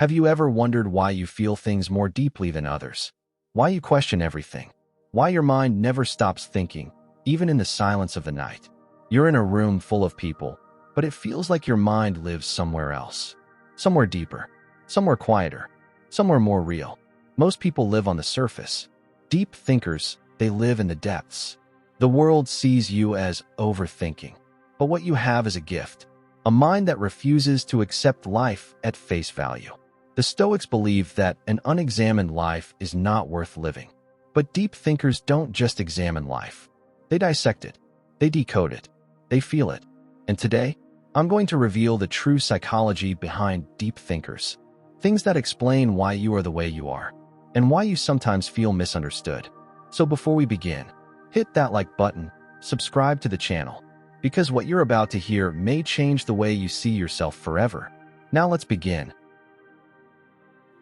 Have you ever wondered why you feel things more deeply than others? Why you question everything? Why your mind never stops thinking, even in the silence of the night? You're in a room full of people, but it feels like your mind lives somewhere else. Somewhere deeper, somewhere quieter, somewhere more real. Most people live on the surface. Deep thinkers, they live in the depths. The world sees you as overthinking, but what you have is a gift, a mind that refuses to accept life at face value. The Stoics believe that an unexamined life is not worth living. But deep thinkers don't just examine life. They dissect it. They decode it. They feel it. And today, I'm going to reveal the true psychology behind deep thinkers. Things that explain why you are the way you are, and why you sometimes feel misunderstood. So before we begin, hit that like button, subscribe to the channel, because what you're about to hear may change the way you see yourself forever. Now let's begin.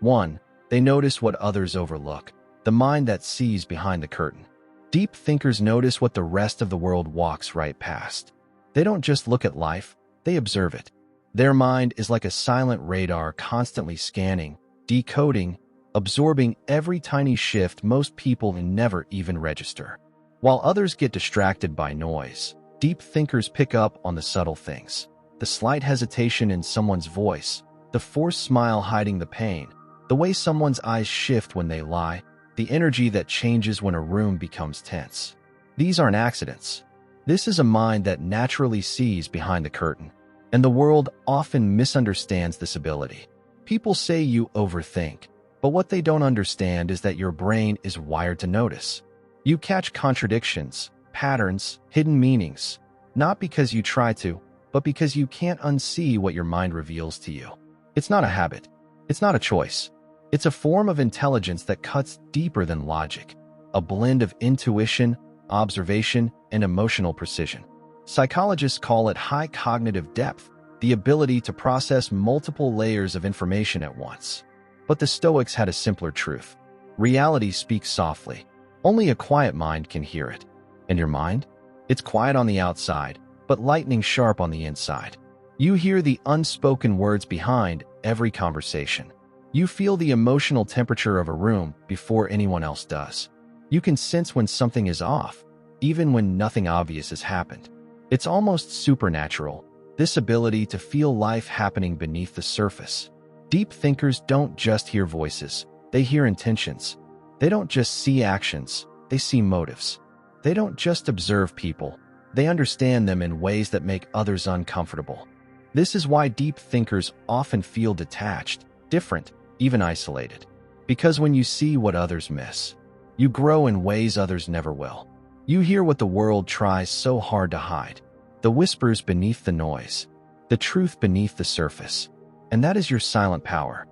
1. They notice what others overlook. The mind that sees behind the curtain. Deep thinkers notice what the rest of the world walks right past. They don't just look at life, they observe it. Their mind is like a silent radar constantly scanning, decoding, absorbing every tiny shift most people never even register. While others get distracted by noise, deep thinkers pick up on the subtle things. The slight hesitation in someone's voice, the forced smile hiding the pain, the way someone's eyes shift when they lie, the energy that changes when a room becomes tense. These aren't accidents. This is a mind that naturally sees behind the curtain, and the world often misunderstands this ability. People say you overthink, but what they don't understand is that your brain is wired to notice. You catch contradictions, patterns, hidden meanings, not because you try to, but because you can't unsee what your mind reveals to you. It's not a habit. It's not a choice. It's a form of intelligence that cuts deeper than logic, a blend of intuition, observation, and emotional precision. Psychologists call it high cognitive depth, the ability to process multiple layers of information at once. But the Stoics had a simpler truth. Reality speaks softly. Only a quiet mind can hear it. And your mind? It's quiet on the outside, but lightning sharp on the inside. You hear the unspoken words behind every conversation. You feel the emotional temperature of a room before anyone else does. You can sense when something is off, even when nothing obvious has happened. It's almost supernatural, this ability to feel life happening beneath the surface. Deep thinkers don't just hear voices, they hear intentions. They don't just see actions, they see motives. They don't just observe people, they understand them in ways that make others uncomfortable. This is why deep thinkers often feel detached, different, even isolated. Because when you see what others miss, you grow in ways others never will. You hear what the world tries so hard to hide, the whispers beneath the noise, the truth beneath the surface, and that is your silent power.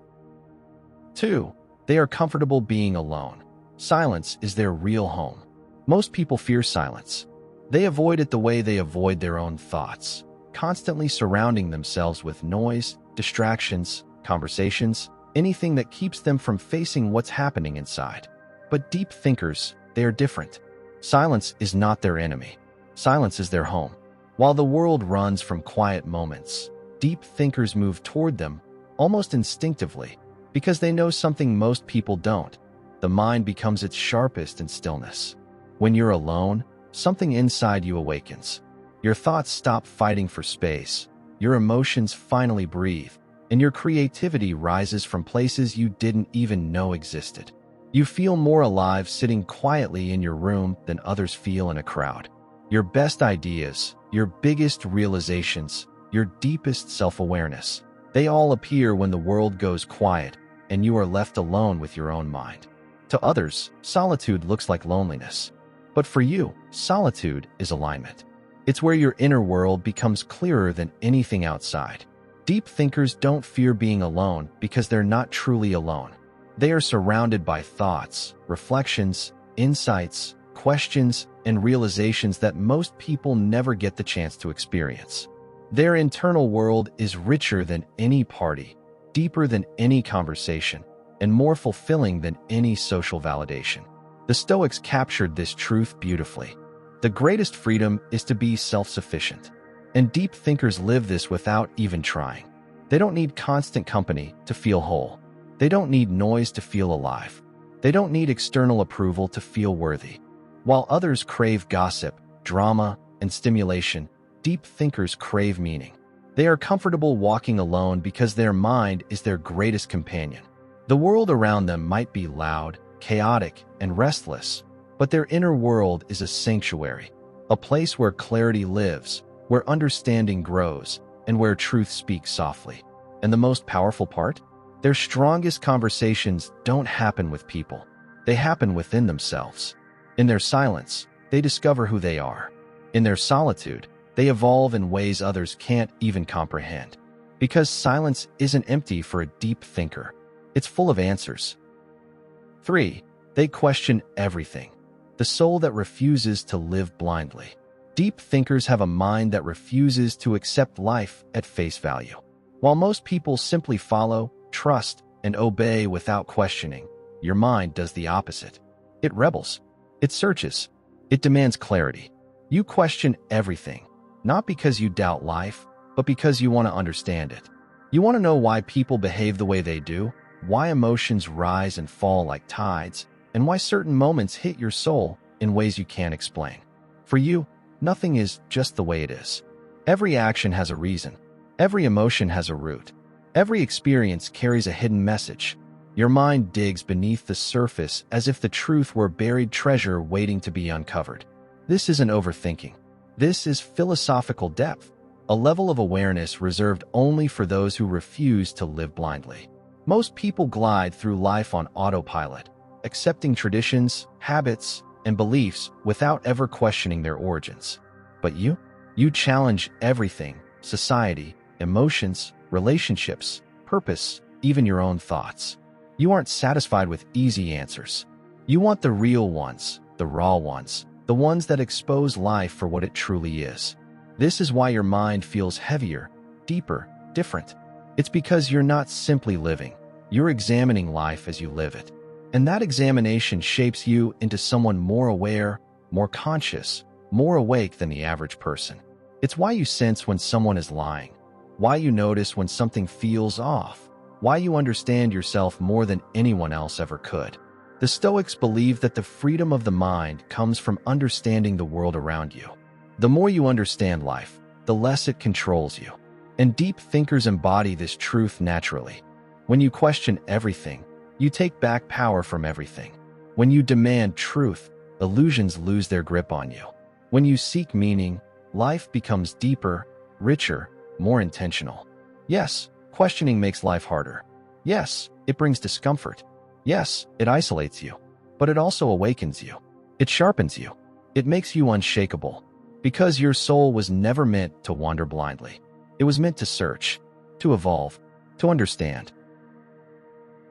2. They are comfortable being alone. Silence is their real home. Most people fear silence. They avoid it the way they avoid their own thoughts, constantly surrounding themselves with noise, distractions, conversations, anything that keeps them from facing what's happening inside. But deep thinkers, they are different. Silence is not their enemy. Silence is their home. While the world runs from quiet moments, deep thinkers move toward them, almost instinctively, because they know something most people don't. The mind becomes its sharpest in stillness. When you're alone, something inside you awakens. Your thoughts stop fighting for space, your emotions finally breathe, and your creativity rises from places you didn't even know existed. You feel more alive sitting quietly in your room than others feel in a crowd. Your best ideas, your biggest realizations, your deepest self-awareness, they all appear when the world goes quiet and you are left alone with your own mind. To others, solitude looks like loneliness. But for you, solitude is alignment. It's where your inner world becomes clearer than anything outside. Deep thinkers don't fear being alone because they're not truly alone. They are surrounded by thoughts, reflections, insights, questions, and realizations that most people never get the chance to experience. Their internal world is richer than any party, deeper than any conversation, and more fulfilling than any social validation. The Stoics captured this truth beautifully. The greatest freedom is to be self-sufficient. And deep thinkers live this without even trying. They don't need constant company to feel whole. They don't need noise to feel alive. They don't need external approval to feel worthy. While others crave gossip, drama, and stimulation, deep thinkers crave meaning. They are comfortable walking alone because their mind is their greatest companion. The world around them might be loud, chaotic, and restless, but their inner world is a sanctuary, a place where clarity lives, where understanding grows, and where truth speaks softly. And the most powerful part? Their strongest conversations don't happen with people. They happen within themselves. In their silence, they discover who they are. In their solitude, they evolve in ways others can't even comprehend. Because silence isn't empty for a deep thinker. It's full of answers. 3. They question everything. The soul that refuses to live blindly. Deep thinkers have a mind that refuses to accept life at face value. While most people simply follow, trust, and obey without questioning, your mind does the opposite. It rebels. It searches. It demands clarity. You question everything, not because you doubt life, but because you want to understand it. You want to know why people behave the way they do, why emotions rise and fall like tides, and why certain moments hit your soul in ways you can't explain. For you, nothing is just the way it is. Every action has a reason. Every emotion has a root. Every experience carries a hidden message. Your mind digs beneath the surface as if the truth were buried treasure waiting to be uncovered. This isn't overthinking. This is philosophical depth, a level of awareness reserved only for those who refuse to live blindly. Most people glide through life on autopilot, accepting traditions, habits, and beliefs without ever questioning their origins. But you challenge everything: society, emotions, relationships, purpose, even your own thoughts. You aren't satisfied with easy answers. You want the real ones, the raw ones, the ones that expose life for what it truly is. This is why your mind feels heavier, deeper, different. It's because you're not simply living. You're examining life as you live it. And that examination shapes you into someone more aware, more conscious, more awake than the average person. It's why you sense when someone is lying, why you notice when something feels off, why you understand yourself more than anyone else ever could. The Stoics believe that the freedom of the mind comes from understanding the world around you. The more you understand life, the less it controls you. And deep thinkers embody this truth naturally. When you question everything, you take back power from everything. When you demand truth, illusions lose their grip on you. When you seek meaning, life becomes deeper, richer, more intentional. Yes, questioning makes life harder. Yes, it brings discomfort. Yes, it isolates you. But it also awakens you. It sharpens you. It makes you unshakable. Because your soul was never meant to wander blindly. It was meant to search, to evolve, to understand.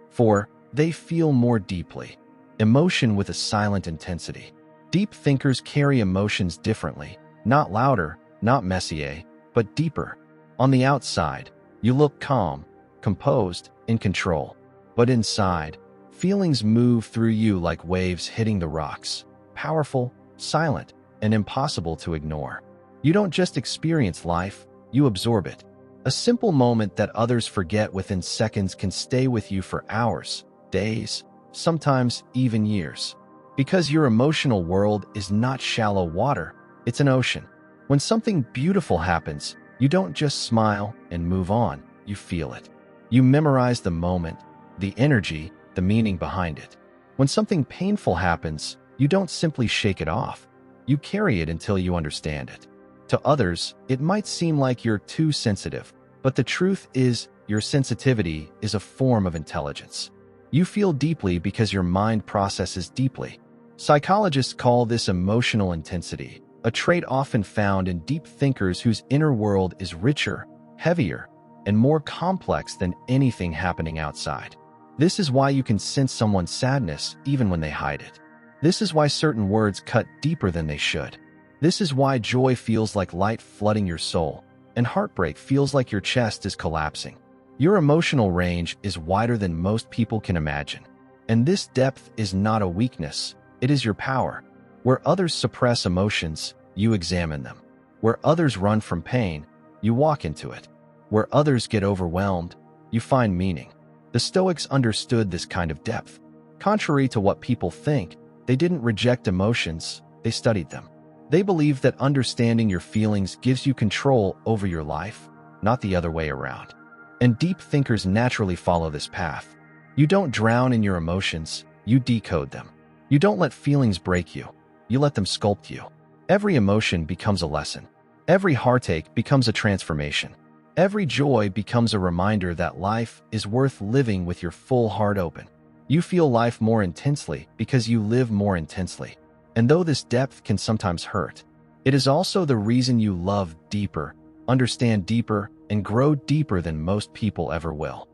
4. They feel more deeply. Emotion with a silent intensity. Deep thinkers carry emotions differently, not louder, not messier, but deeper. On the outside, you look calm, composed, in control. But inside, feelings move through you like waves hitting the rocks, powerful, silent, and impossible to ignore. You don't just experience life, you absorb it. A simple moment that others forget within seconds can stay with you for hours, days, sometimes even years. Because your emotional world is not shallow water, it's an ocean. When something beautiful happens, you don't just smile and move on, you feel it. You memorize the moment, the energy, the meaning behind it. When something painful happens, you don't simply shake it off. You carry it until you understand it. To others, it might seem like you're too sensitive, but the truth is, your sensitivity is a form of intelligence. You feel deeply because your mind processes deeply. Psychologists call this emotional intensity, a trait often found in deep thinkers whose inner world is richer, heavier, and more complex than anything happening outside. This is why you can sense someone's sadness even when they hide it. This is why certain words cut deeper than they should. This is why joy feels like light flooding your soul, and heartbreak feels like your chest is collapsing. Your emotional range is wider than most people can imagine. And this depth is not a weakness, it is your power. Where others suppress emotions, you examine them. Where others run from pain, you walk into it. Where others get overwhelmed, you find meaning. The Stoics understood this kind of depth. Contrary to what people think, they didn't reject emotions, they studied them. They believed that understanding your feelings gives you control over your life, not the other way around. And deep thinkers naturally follow this path. You don't drown in your emotions, you decode them. You don't let feelings break you, you let them sculpt you. Every emotion becomes a lesson. Every heartache becomes a transformation. Every joy becomes a reminder that life is worth living with your full heart open. You feel life more intensely because you live more intensely. And though this depth can sometimes hurt, it is also the reason you love deeper, understand deeper, and grow deeper than most people ever will.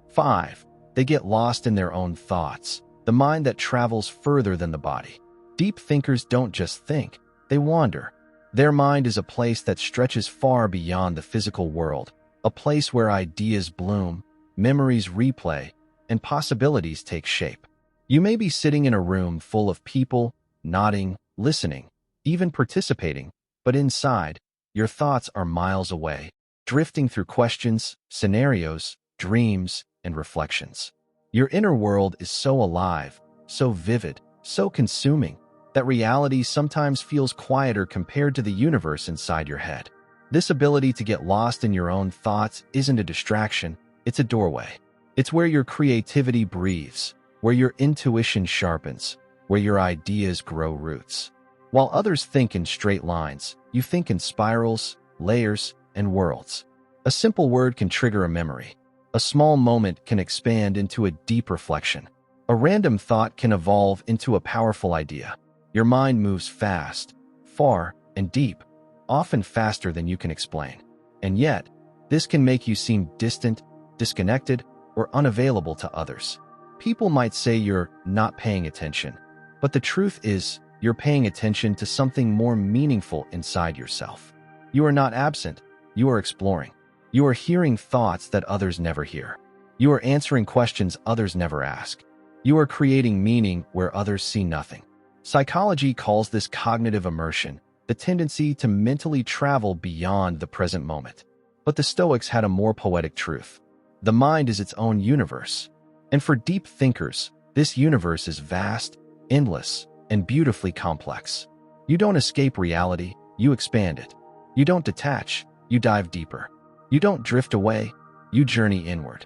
5. They get lost in their own thoughts, the mind that travels further than the body. Deep thinkers don't just think, they wander. Their mind is a place that stretches far beyond the physical world, a place where ideas bloom, memories replay, and possibilities take shape. You may be sitting in a room full of people, nodding, listening, even participating, but inside, your thoughts are miles away, drifting through questions, scenarios, dreams, and reflections. Your inner world is so alive, so vivid, so consuming, that reality sometimes feels quieter compared to the universe inside your head. This ability to get lost in your own thoughts isn't a distraction, it's a doorway. It's where your creativity breathes, where your intuition sharpens, where your ideas grow roots. While others think in straight lines, you think in spirals, layers, and worlds. A simple word can trigger a memory. A small moment can expand into a deep reflection. A random thought can evolve into a powerful idea. Your mind moves fast, far, and deep, often faster than you can explain. And yet, this can make you seem distant, disconnected, or unavailable to others. People might say you're not paying attention, but the truth is, you're paying attention to something more meaningful inside yourself. You are not absent, you are exploring. You are hearing thoughts that others never hear. You are answering questions others never ask. You are creating meaning where others see nothing. Psychology calls this cognitive immersion, the tendency to mentally travel beyond the present moment. But the Stoics had a more poetic truth. The mind is its own universe. And for deep thinkers, this universe is vast, endless, and beautifully complex. You don't escape reality, you expand it. You don't detach, you dive deeper. You don't drift away, you journey inward.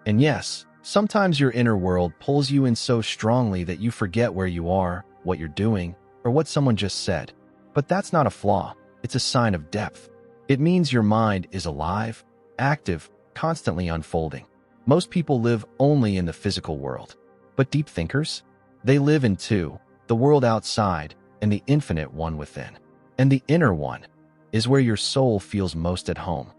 And yes, sometimes your inner world pulls you in so strongly that you forget where you are, what you're doing, or what someone just said. But that's not a flaw, it's a sign of depth. It means your mind is alive, active, constantly unfolding. Most people live only in the physical world. But deep thinkers? They live in two, the world outside and the infinite one within. And the inner one is where your soul feels most at home.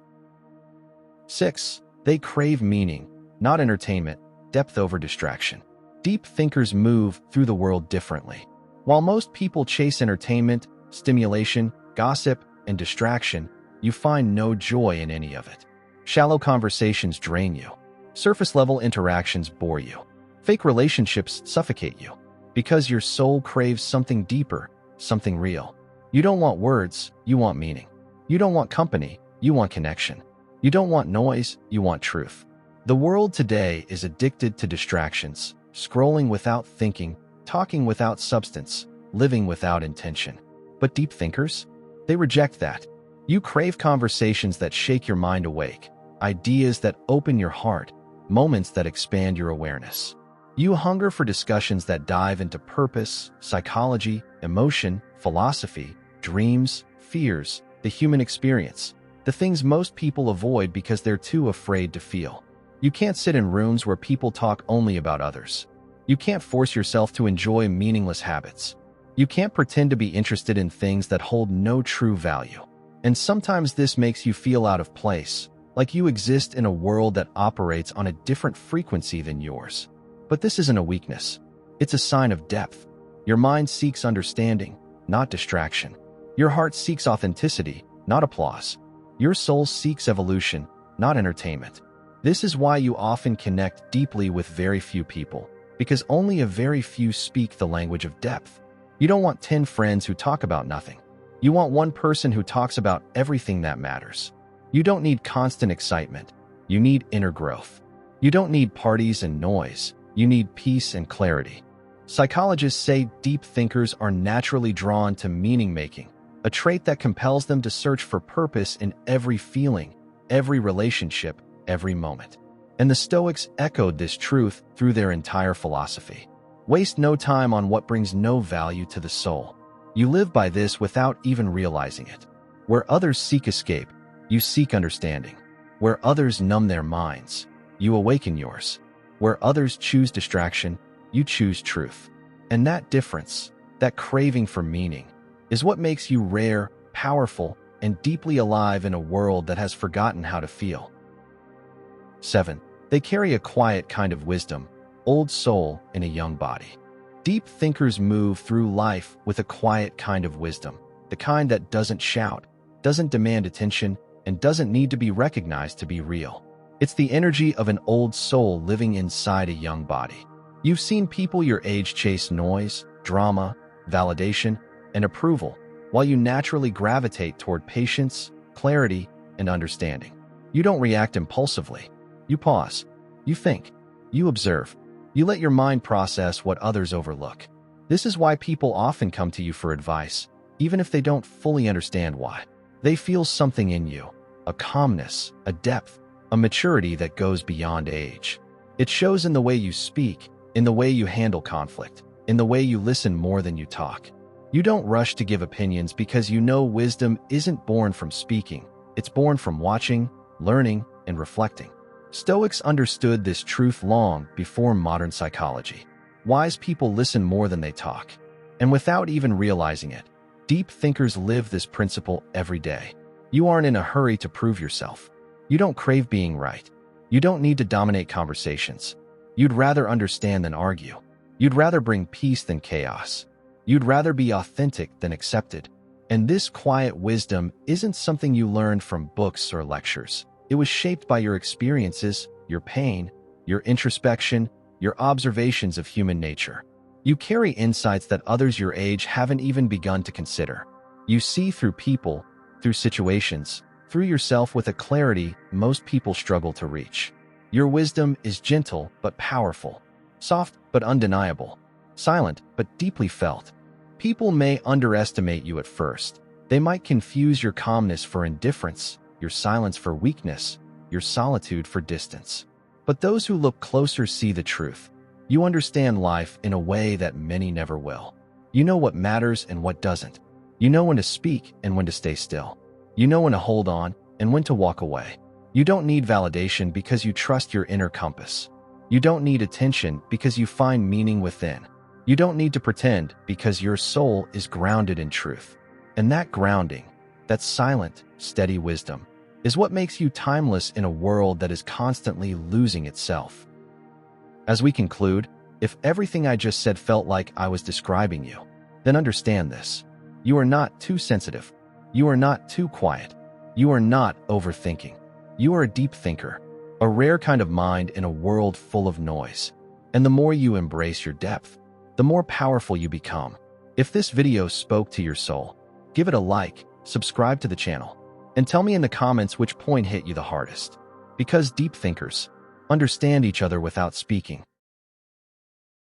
6. They crave meaning, not entertainment, depth over distraction. Deep thinkers move through the world differently. While most people chase entertainment, stimulation, gossip, and distraction, you find no joy in any of it. Shallow conversations drain you. Surface-level interactions bore you. Fake relationships suffocate you. Because your soul craves something deeper, something real. You don't want words, you want meaning. You don't want company, you want connection. You don't want noise, you want truth. The world today is addicted to distractions, scrolling without thinking, talking without substance, living without intention. But deep thinkers? They reject that. You crave conversations that shake your mind awake, ideas that open your heart, moments that expand your awareness. You hunger for discussions that dive into purpose, psychology, emotion, philosophy, dreams, fears, the human experience, the things most people avoid because they're too afraid to feel. You can't sit in rooms where people talk only about others. You can't force yourself to enjoy meaningless habits. You can't pretend to be interested in things that hold no true value. And sometimes this makes you feel out of place, like you exist in a world that operates on a different frequency than yours. But this isn't a weakness. It's a sign of depth. Your mind seeks understanding, not distraction. Your heart seeks authenticity, not applause. Your soul seeks evolution, not entertainment. This is why you often connect deeply with very few people, because only a very few speak the language of depth. You don't want 10 friends who talk about nothing. You want one person who talks about everything that matters. You don't need constant excitement. You need inner growth. You don't need parties and noise. You need peace and clarity. Psychologists say deep thinkers are naturally drawn to meaning-making, a trait that compels them to search for purpose in every feeling, every relationship, every moment. And the Stoics echoed this truth through their entire philosophy. Waste no time on what brings no value to the soul. You live by this without even realizing it. Where others seek escape, you seek understanding. Where others numb their minds, you awaken yours. Where others choose distraction, you choose truth. And that difference, that craving for meaning, is what makes you rare, powerful, and deeply alive in a world that has forgotten how to feel. 7. They carry a quiet kind of wisdom, old soul in a young body. Deep thinkers move through life with a quiet kind of wisdom, the kind that doesn't shout, doesn't demand attention, and doesn't need to be recognized to be real. It's the energy of an old soul living inside a young body. You've seen people your age chase noise, drama, validation, and approval, while you naturally gravitate toward patience, clarity, and understanding. You don't react impulsively. You pause. You think. You observe. You let your mind process what others overlook. This is why people often come to you for advice, even if they don't fully understand why. They feel something in you, a calmness, a depth, a maturity that goes beyond age. It shows in the way you speak, in the way you handle conflict, in the way you listen more than you talk. You don't rush to give opinions because you know wisdom isn't born from speaking. It's born from watching, learning, and reflecting. Stoics understood this truth long before modern psychology. Wise people listen more than they talk. And without even realizing it, deep thinkers live this principle every day. You aren't in a hurry to prove yourself. You don't crave being right. You don't need to dominate conversations. You'd rather understand than argue. You'd rather bring peace than chaos. You'd rather be authentic than accepted. And this quiet wisdom isn't something you learned from books or lectures. It was shaped by your experiences, your pain, your introspection, your observations of human nature. You carry insights that others your age haven't even begun to consider. You see through people, through situations, through yourself with a clarity most people struggle to reach. Your wisdom is gentle but powerful, soft but undeniable, silent but deeply felt. People may underestimate you at first. They might confuse your calmness for indifference, your silence for weakness, your solitude for distance. But those who look closer see the truth. You understand life in a way that many never will. You know what matters and what doesn't. You know when to speak and when to stay still. You know when to hold on and when to walk away. You don't need validation because you trust your inner compass. You don't need attention because you find meaning within. You don't need to pretend because your soul is grounded in truth. And that grounding, that silent, steady wisdom, is what makes you timeless in a world that is constantly losing itself. As we conclude, if everything I just said felt like I was describing you, then understand this. You are not too sensitive. You are not too quiet. You are not overthinking. You are a deep thinker, a rare kind of mind in a world full of noise. And the more you embrace your depth, the more powerful you become. If this video spoke to your soul, give it a like, subscribe to the channel, and tell me in the comments which point hit you the hardest. Because deep thinkers understand each other without speaking.